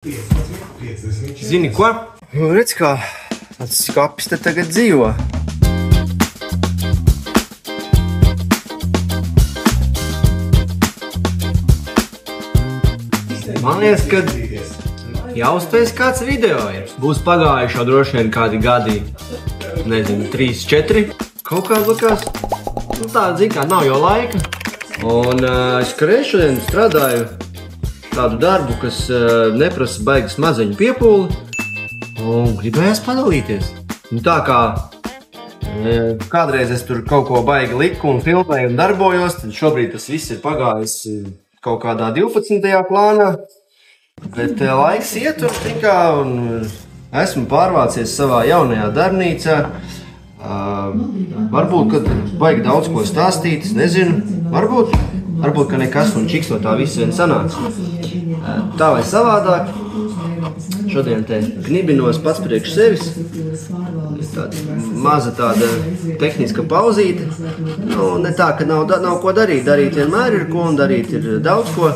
Zini ko? Redz kā, tāds skapis te tagad dzīvo. Man liekas, ka jāuztais kāds video ir. Būs pagājuši jau droši vien kādi gadi, nezinu, 3, 4. Kaut kā likās, tā, zin kā, nav jau laika. Un es reiz šodien strādāju tādu darbu, kas neprasa baigas maziņu piepūli, un gribējās padalīties. Tā kā kādreiz es tur kaut ko baigi liku un filmēju un darbojos, tad šobrīd tas viss ir pagājis kaut kādā 12. plānā, bet laiks iet un tikā, un esmu pārvācies savā jaunajā darbnīcā. Varbūt, kad baigi daudz ko stāstīt, es nezinu, varbūt, ka nekas un čiks no tā viss vien sanāca. Tā vai savādāk, šodien te knibinos pats priekš sevis, tāda maza tāda tehniska pauzīte. Nu, ne tā, ka nav ko darīt, darīt vienmēr ir ko un darīt ir daudz ko,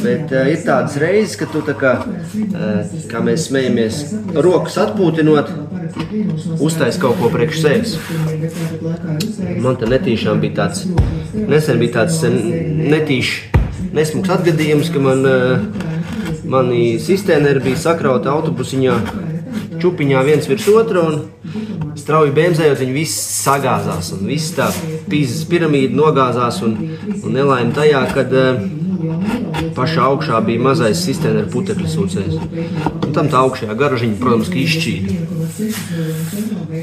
bet ir tādas reizes, ka tu tā kā mēs smejamies, rokas atpūtinot, uztais kaut ko priekš sevis. Man te netīšām bija tāds, nesen bija tāds nesmuks atgadījums, ka mani sistēneri bija sakrauti autobusiņā čupiņā viens virs otra un strauji bēmzējot, viņi viss sagāzās un viss tā Pīzes piramīda nogāzās un nelaime tajā, kad pašā augšā bija mazais sistēneru putekļu sūcējs. Un tam tā augšējā garažiņa, protams, ka izšķīda.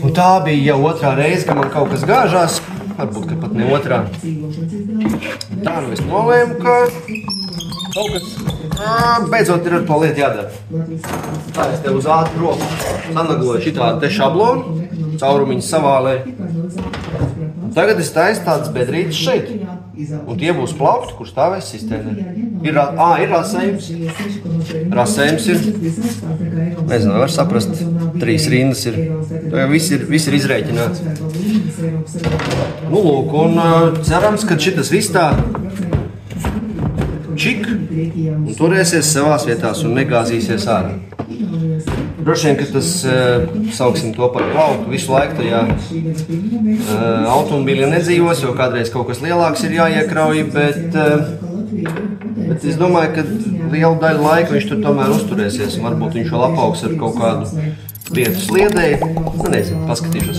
Un tā bija jau otrā reize, ka man kaut kas gāžās, varbūt, ka pat ne otrā. Tā nu es nolēmu, ka kaut kas beidzot ir ar to lietu jādara. Tā es tev uz ātru roku sanagloju šitādu te šablonu, caurumiņas savālēju. Un tagad es taisu tādas bedrītes šeit. Un tie būs plaukti, kur stāvēs sistēneri. Ir rasējums. Rasējums ir, nezinu, var saprast, 3 rindas ir. Viss ir izrēķināts. Nu, lūk, un cerams, ka šitas viss tā čik un turēsies savās vietās un negāzīsies ārā. Droši vien, ka tas, sauksim to par plauktu, visu laiku tajā automobīļā nedzīvos, jo kādreiz kaut kas lielāks ir jāiekrauj, bet es domāju, ka lielu daļu laika viņš tur tomēr uzturēsies, un varbūt viņš vēl apaugs ar kaut kādu vietu sliedēju. Nu, nezinu, paskatīšos,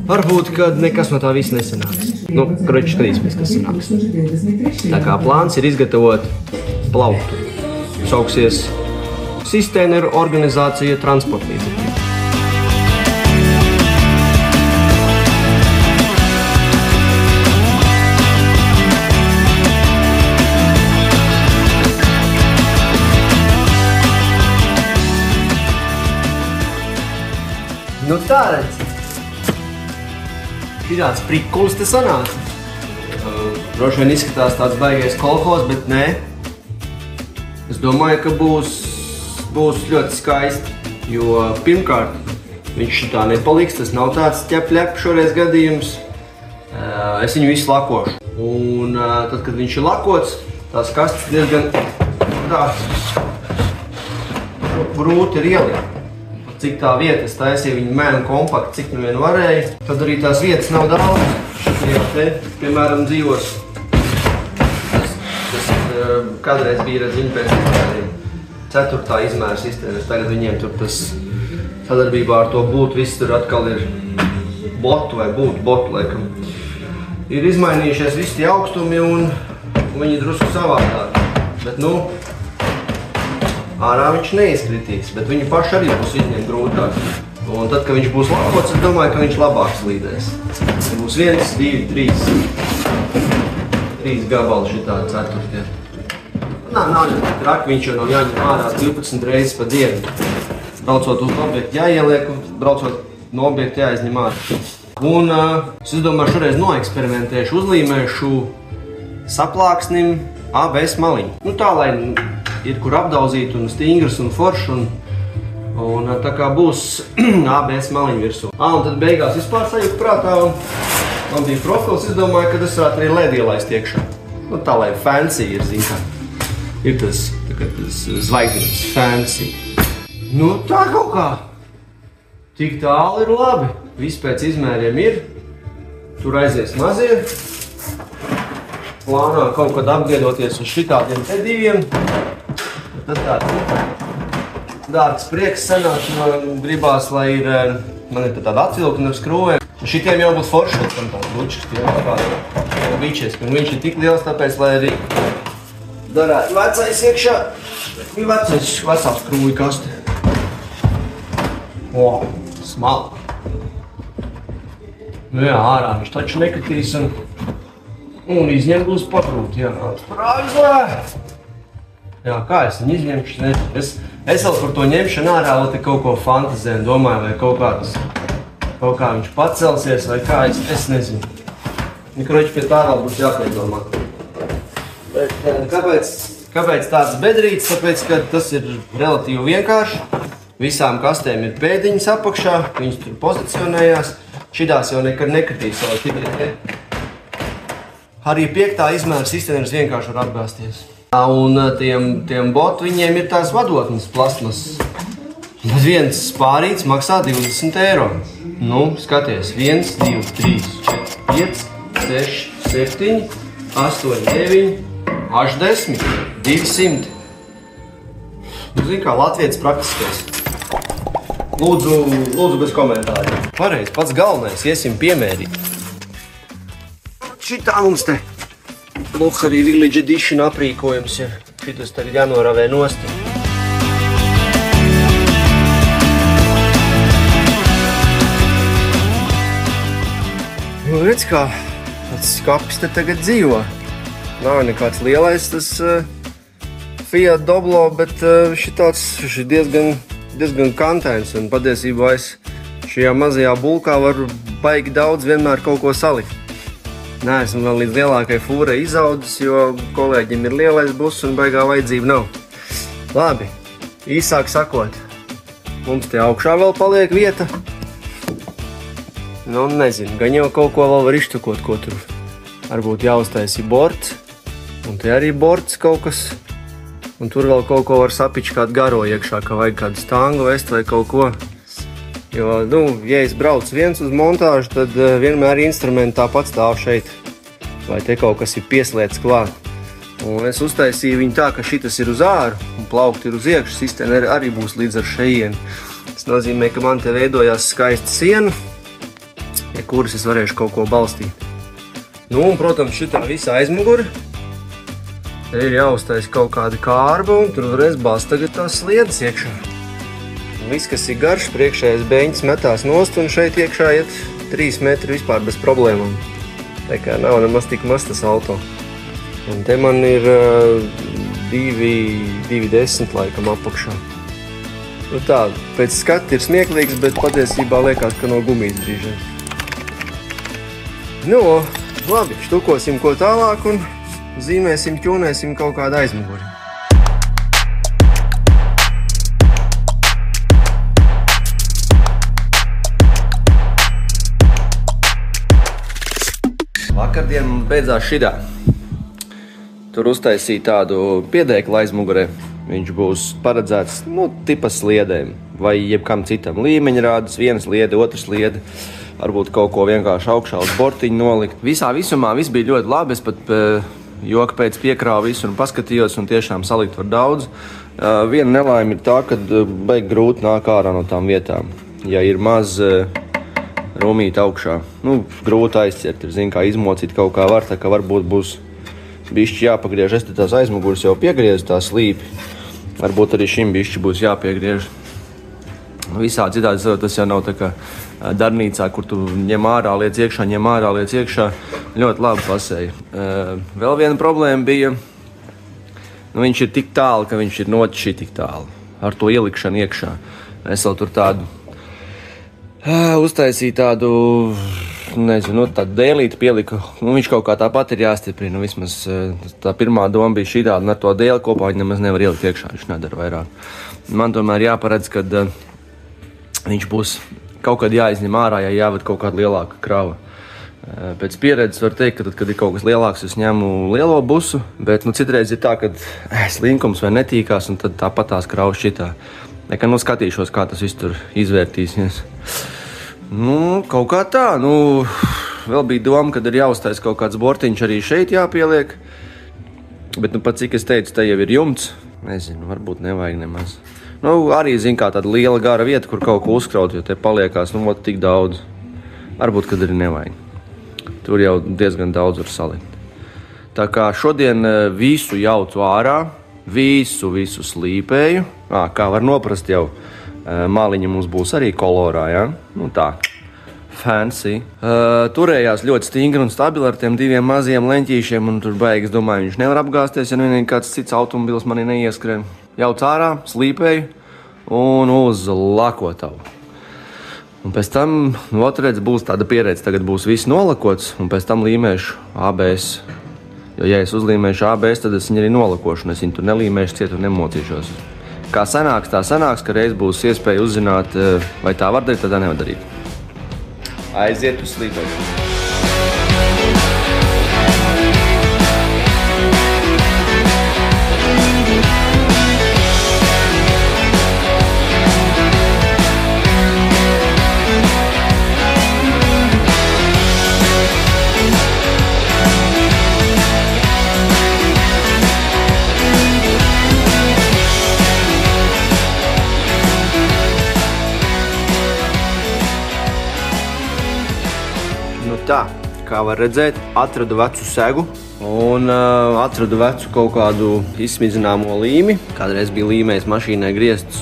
varbūt, ka nekas no tā viss nesanāks. Nu, kroči skatīsimies, kas sanāks. Tā kā plāns ir izgatavot plauktu. Sauksies Sistēneru organizācija transportlīdzekļi. Nu tā redz. Šitāds prikulis te sanāca. Droši vien izskatās tāds baigais kolhos, bet nē. Es domāju, ka būs ļoti skaisti, jo pirmkārt viņš šitā nepaliks, tas nav tāds ķep-ļep šoreiz gadījums. Es viņu visu lakošu. Un tad, kad viņš ir lakots, tās kastes diezgan grūti ir ielikt. Cik tā vieta es taisīju viņu mēnu kompakti, cik nu vien varēju. Tad arī tās vietas nav daudz. Šajā te, piemēram, dzīvos. Tas kādreiz bija redziņu pēc izmēriem. 4. izmēra sistēmas, tagad viņiem tur tas sadarbībā ar to būtu, viss tur atkal ir botu vai botu, laikam. Ir izmainījušies visi tie augstumi un viņi drusku savādāk. Bet, nu, ārā viņš neizkritīs, bet viņu paši arī būs izņemt grūtāk. Un tad, kad viņš būs labots, es domāju, ka viņš labāk slīdēs. Būs 1, 2, 3 gabali šitādi 4. Nav ļoti traki, viņš jau nav jāņem ārā 12 reizes pa dienu. Braucot uz objektu jāieliek un braucot no objekta jāizņem ārā. Un es domāju, šoreiz noeksperimentēšu, uzlīmēšu saplāksnim ABS maliņu. Nu tā, lai ir kur apdauzīt un stingrs un foršs un tā kā būs ABS maliņu virsū. Un tad beigās vispār sajūta prātā un man bija profils, es domāju, ka es varētu arī LED ielaist iekšā. Nu tā, lai fancy ir, zin kā. Ir tas tas zvaigznības fancy. Nu, tā kaut kā. Tik tālu ir labi. Viss pēc izmēriem ir. Tur aizies mazie. Plānā kaut kad apgriedoties uz šitādiem te diviem. Tad tāds dārgs prieks sanāk. Man gribās, lai man ir tāda atvilkne ar skrūvēm. Šitiem jau būs foršot, tam tāds lučas, tie jau bičies. Viņš ir tik liels, tāpēc, lai arī darētu vecais iekšā. Vecā skrūvi kaste. O, smalk. Nu jā, ārā viņš taču nekritīs un izņemt būs pakrūt, jā. Sprāgzlē! Jā, kā es viņu izņemšu, nezinu. Es vēl par to ņemšanu ārā, lai te kaut ko fantazēju, domāju, vai kaut kā viņš pacelsies, vai kā, es nezinu. Kroķi pie tā vēl būs jāpiedomā. Kāpēc tāds bedrīts? Tāpēc, ka tas ir relatīvi vienkārši. Visām kastēm ir pēdiņas apakšā, viņas tur pozicionējās. Šitās jau nekad nekritīs, vai tikai arī 5. izmēra sistēmas vienkārši var atgāsties. Un tiem botu viņiem ir tās vadotnes plasmas. Viens spārīts maksā 20 eiro. Nu, skaties, 1, 2, 3, 4, 5, 6, 7, 8, 9, 10, 200. Nu, zini kā, latvietis praktiskais. Lūdzu bez komentāriem. Pareizi, pats galvenais, iesim piemērīt. Šitā mums te arī Village Edition aprīkojums ir. Šitas tagad jānoravē nost. Nu, redz kā, tāds skapis te tagad dzīvo. Nav nekāds lielais tas Fiat Doblo, bet šis ir diezgan kantains. Un patiesībā es šajā mazajā bulkā varu baigi daudz vienmēr kaut ko salikt. Neesmu vēl līdz lielākai fūrai izaudzis, jo kolēģim ir lielais buss un baigā vajadzība nav. Labi, īsāk sakot, mums te augšā vēl paliek vieta. Nu, nezinu, gan jau kaut ko vēl var iztukot, ko tur varbūt jāuztaisi borts. Un te arī borts kaut kas. Un tur vēl kaut ko var sapičkāt garo iekšā, ka vajag kādu stangu vest vai kaut ko. Jo, nu, ja es braucu viens uz montāžu, tad vienmēr instrumenti tāpat stāv šeit. Vai te kaut kas ir pieslēdz klāt. Un es uztaisīju viņu tā, ka šitas ir uz āru un plaukti ir uz iekšu. Sistēma arī būs līdz ar šejienu. Tas nozīmē, ka man te veidojās skaista siena, pie kuras es varēšu kaut ko balstīt. Nu, un, protams, šitā visa aizmugure. Te ir jāuztais kaut kāda kārba, un tur varēs bāzt tagad tās sliedas iekšā. Un viss, kas ir garš, priekšējais beņķis metās nost, un šeit iekšā iet 3 metri vispār bez problēmām. Tā kā nav nemaz tik maz tas auto. Un te man ir 2,10 laikam apakšā. Nu tā, pēc skata ir smieklīgs, bet patiesībā liekas, ka no gumijas brīžiem. Nu, labi, štukosim ko tālāk un zīmēsim, ķūnēsim kaut kādu aizmuguri. Vakardien beidzās šitā. Tur uztaisīja tādu piedēklu aizmugurē. Viņš būs paredzēts, tipa sliedēm vai jebkam citam līmeņrādus, viena sliede, otra sliede. Varbūt kaut ko vienkārši augšā uz bortiņu nolikt. Visā visumā viss bija ļoti labi. Es pat joka pēc piekrāvu visu un paskatījos un tiešām salikt var daudz. Viena nelaime ir tā, ka baigi grūti nāk ārā no tām vietām. Ja ir maz rumīt augšā, grūti aizķert. Zinu, kā izmocīt kaut kā var, tā kā varbūt būs bišķi jāpagriež. Es te tās aizmugures jau piegriezu tā slīpi. Varbūt arī šim bišķi būs jāpiegriež. Visā citādi tas jau nav tā kā darbnīcā, kur tu ņem ārā, liec iekšā, ļoti labi pasēja. Vēl viena problēma bija, viņš ir tik tālu, ka viņš ir noķi tik tālu, ar to ielikšanu iekšā. Es vēl tur tādu uztaisīju tādu, tādu dēlīti pieliku, viņš kaut kā tāpat ir jāstiprina, vismaz tā pirmā doma bija šī tāda, un ar to dēli kopā viņi nemaz nevar ielikt iekšā, viņš nedara vairāk. Man tomēr jāparedz, kad viņš būs kaut kad jāizņem ārā, ja jāved kaut kāda lielāka krava. Pēc pieredzes var teikt, ka tad, kad ir kaut kas lielāks, es ņemu lielo busu, bet citreiz ir tā, ka slinkums vai netīkās, un tad tāpat tās kraus šitā. Nekā skatīšos, kā tas viss tur izvērtīsies. Kaut kā tā, vēl bija doma, kad ir jāuztais kaut kāds bortiņš arī šeit jāpieliek, bet pat cik es teicu, te jau ir jumts, nezinu, varbūt nevajag nemaz. Arī zin kā tāda liela gara vieta, kur kaut ko uzkraut, jo te paliekās, tik daudz. Varbūt, kad arī nevajag. Tur jau diezgan daudz var salikt. Tā kā šodien visu jaucu ārā, visu slīpēju. Kā var noprast jau, maliņa mums būs arī kolorā, ja? Tā, fancy. Turējās ļoti stingri un stabili ar tiem diviem maziem leņķīšiem, un tur beigas, domāju, viņš nevar apgāsties, ja vienīgi kāds cits automobils manī neieskrien. Jauc ārā, slīpēju un uz lakotavu. Un pēc tam, redz, būs tāda pieredze, tagad būs viss nolakots, un pēc tam līmēšu ABS. Jo, ja es uzlīmēšu ABS, tad es viņu arī nolakošu, un es viņu tur nelīmēšu ciet un nemocīšos. Kā sanāks, tā sanāks, ka reiz būs iespēja uzzināt, vai tā var darīt, tad tā nevar darīt. Aiziet uz slīpēšanu. Tā, kā var redzēt, atradu vecu segu un atradu vecu kaut kādu izsmidzināmo līmi. Kādreiz bija līmējis mašīnai griestus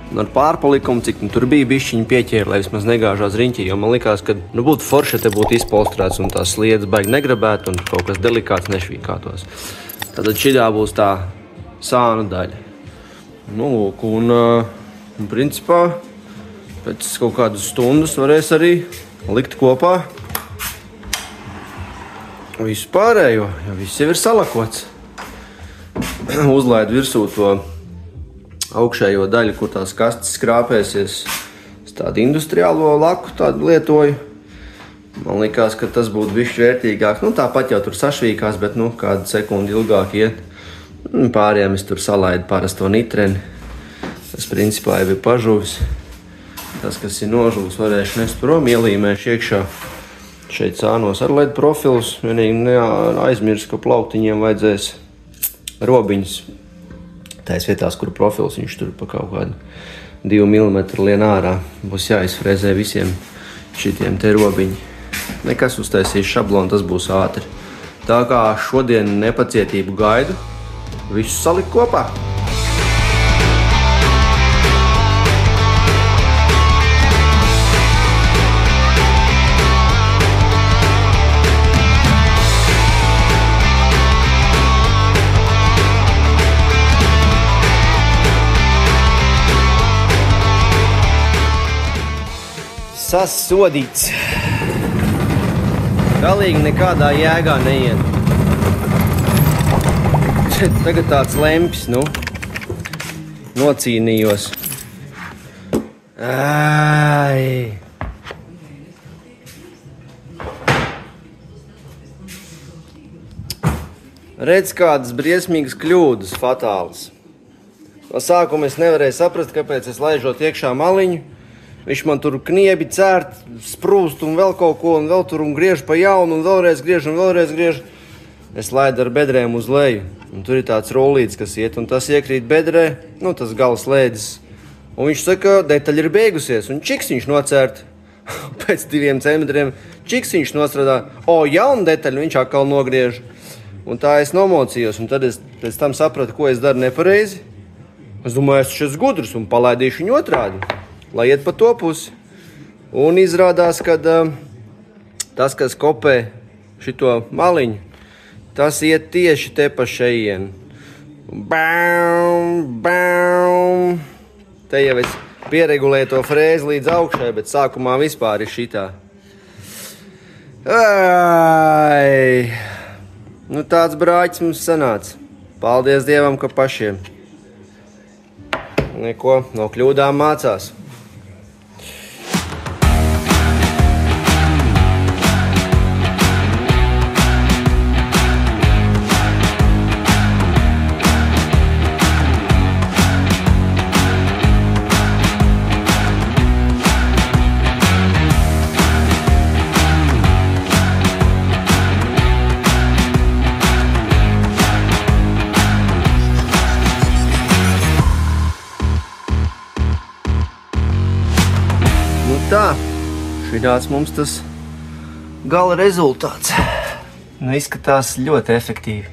un ar pārpalikumu, cik tur bija bišķiņi pieķēri, lai vismaz negāžās riņķī, jo man likās, ka būtu forši, te būtu izpolstrēts un tās sliedas baigi negrabēt un kaut kas delikāts nešvīkātos. Tad šitā būs tā sānu daļa. Lūk, un principā pēc kaut kādas stundas varēs arī likt kopā visu pārējo, jo viss jau ir salakots. Uzlaidu virsū to augšējo daļu, kur tās kastes skrāpēsies. Es tādu industriālo laku tādu lietoju. Man likās, ka tas būtu bišķi vērtīgāk. Tāpat jau tur sašvīkās, bet kādu sekundi ilgāk iet. Pārējām es tur salaidu parasto nitreni. Tas principā jau ir pažuvis. Tas, kas ir nožuvis, varēšu nest prom, ielīmēšu iekšā. Šeit sānos ar LED profilus, vienīgi neaizmirs, ka plauktiņiem vajadzēs robiņus. Tais vietās, kur profils viņš tur pa kaut kādu 2 mm lien ārā. Būs jāizfrezē visiem šitiem te robiņi. Nekas uztaisīs šablonu, tas būs ātri. Tā kā šodien nepacietību gaidu, visu salikt kopā. Sasodīts. Galīgi nekādā jēgā neiet. Tagad tāds lempis, nocīnījos. Ai. Redz kādas briesmīgas kļūdas, fatālas. No sākuma es nevarēju saprast, kāpēc es laižot iekšā maliņu. Viņš man tur kniebi cērt, sprūst un vēl kaut ko, un vēl tur un griež pa jaunu, un vēlreiz griež. Es laidu ar bedrēm uz leju, un tur ir tāds rullīts, kas iet, un tas iekrīt bedrē, tas gala slēdzis. Un viņš saka, detaļa ir beigusies, un čiks viņš nocērt. Pēc 2 centimetriem čiks viņš nostrādā, jauna detaļa, viņš atkal nogriež. Un tā es nomocījos, un tad es pēc tam sapratu, ko es daru nepareizi. Es domāju, es šis gudrs, un palaidīšu viņu otrādi. Lai iet pa to pusi. Un izrādās, ka tas, kas kopē šito maliņu, tas iet tieši te pa šeien. Bam! Te jau es pieregulēju to frēzi līdz augšai, bet sākumā vispār ir šitā. Ai! Tāds brāķis mums sanāca. Paldies Dievam, ka pašiem. Neko, no kļūdām mācās. tā, šitās mums tas gala rezultāts. Nu, izskatās ļoti efektīvi.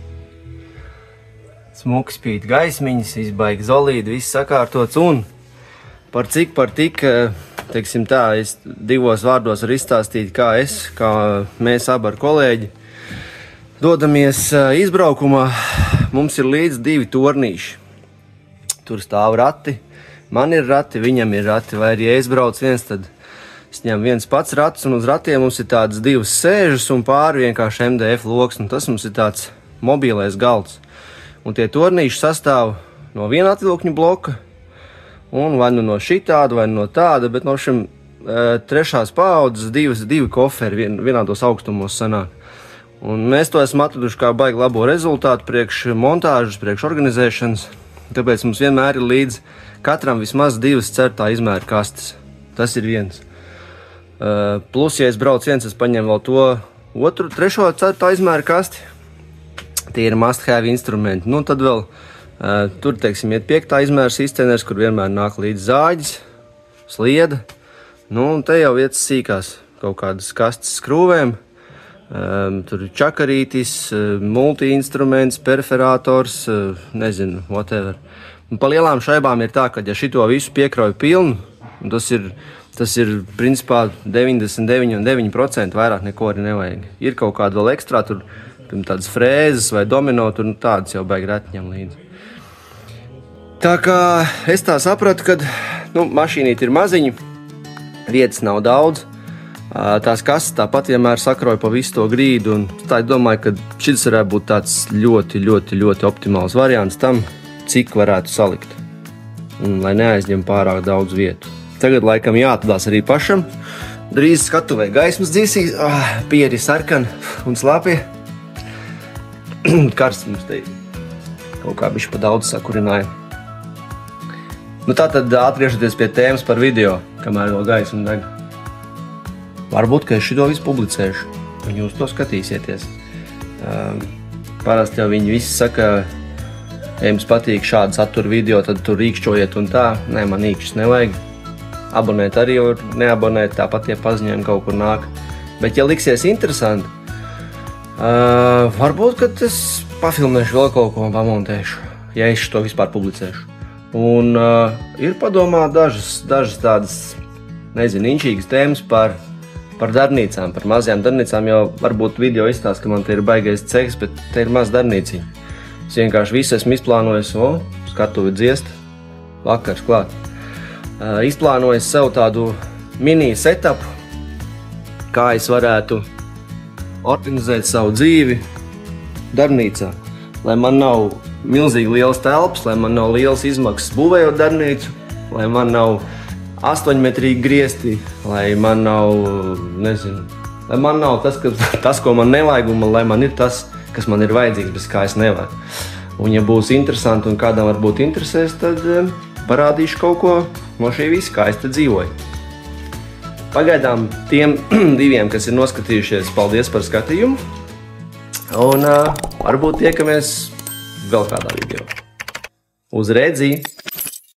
Smuki spīd gaismiņas, izbaigi zolīdi, viss sakārtots un par tik, teiksim tā, es 2 vārdos varu izstāstīt, kā mēs abi ar kolēģi dodamies izbraukumā. Mums ir līdz 2 tornīši. Tur stāv rati, man ir rati, viņam ir rati, vai arī ja es braucu viens, tad es ņemu viens pats rats, un uz ratiem mums ir tādas 2 sēžas un pāri vienkārši MDF loks, un tas mums ir tāds mobilais galds. Un tie tornīši sastāv no viena atvilkņu bloka, un vai nu no šitāda, vai no tāda, bet no šim 3. paaudzes 2 koferi vienādos augstumos sanāk. Un mēs to esam atraduši kā baigi labo rezultātu priekš montāžas, priekš organizēšanas, tāpēc mums vienmēr ir līdz katram vismaz 2 certā izmēra kastes. Tas ir viens. Plus, ja es braucu viens, es paņemu vēl to 3. certā izmēra kasti. Tie ir must-have instrumenti. Nu, tad vēl tur, teiksim, iet 5. izmēra sistēners, kur vienmēr nāk līdz zāģis, slieda. Nu, un te jau vietas sīkās kaut kādas kastes skrūvēm. Tur ir čakarītis, multi-instruments, perforators, nezinu, whatever. Un pa lielām šaibām ir tā, ka ja šito visu piekrauju pilnu, tas ir principā 99,9%, vairāk neko arī nevajag. Ir kaut kāda vēl ekstrā, tur tādas frēzes vai domino, tur tādas jau baigi reti ņem līdzi. Tā kā es tā sapratu, ka mašīnīti ir maziņi, vietas nav daudz, tās kastes tāpat vienmēr sakroja pa visu to grīdu, un tā es domāju, ka šis varētu būt tāds ļoti, ļoti, ļoti optimāls variants tam, cik varētu salikt, un lai neaizņem pārāk daudz vietu. Tagad laikam jāatdās arī pašam. Drīz skatuvē gaismas dzīsīs, pieri sarkan un slāpie. Karsts mums te kaut kā bišķi pa daudz sakurināja. Nu tā tad atgriežoties pie tēmas par video, kamēr vēl gaisma deg. Varbūt, ka es šito visu publicēšu, un jūs to skatīsieties. Parasti jau viņi visi saka, ja jums patīk šādu satura video, tad tur rīkšķojiet un tā. Nē, man rīkšķis nevajag. Abonēt arī var neabonēt, tāpat tie paziņojumi kaut kur nāk. Bet, ja liksies interesanti, varbūt, kad es pafilmēšu vēl kaut ko un pamontēšu, ja es to vispār publicēšu. Un ir padomā dažas tādas, nezinu, inčīgas tēmas par darbnīcām, par mazajām darbnīcām, jo varbūt video izstāst, ka man te ir baigais cehs, bet te ir maz darbnīciņa. Es vienkārši visu esmu izplānojis, skatuvi dziest, vakars klāt. Izplānojis sev tādu mini setupu, kā es varētu organizēt savu dzīvi darbnīcā. Lai man nav milzīgi liels telpas, lai man nav liels izmaksas būvējot darbnīcu, lai man nav 8-metrīgi griesti, lai man nav, nezinu, lai man nav tas, ko man nevajag, un lai man ir tas, kas man ir vajadzīgs, bez kā es nevaru. Un ja būs interesanti un kādam varbūt interesēs, tad parādīšu kaut ko no šī visa, kā es te dzīvoju. Pagaidām tiem 2, kas ir noskatījušies, paldies par skatījumu. Un varbūt tiekamies vēl kādā video. Uz redzī!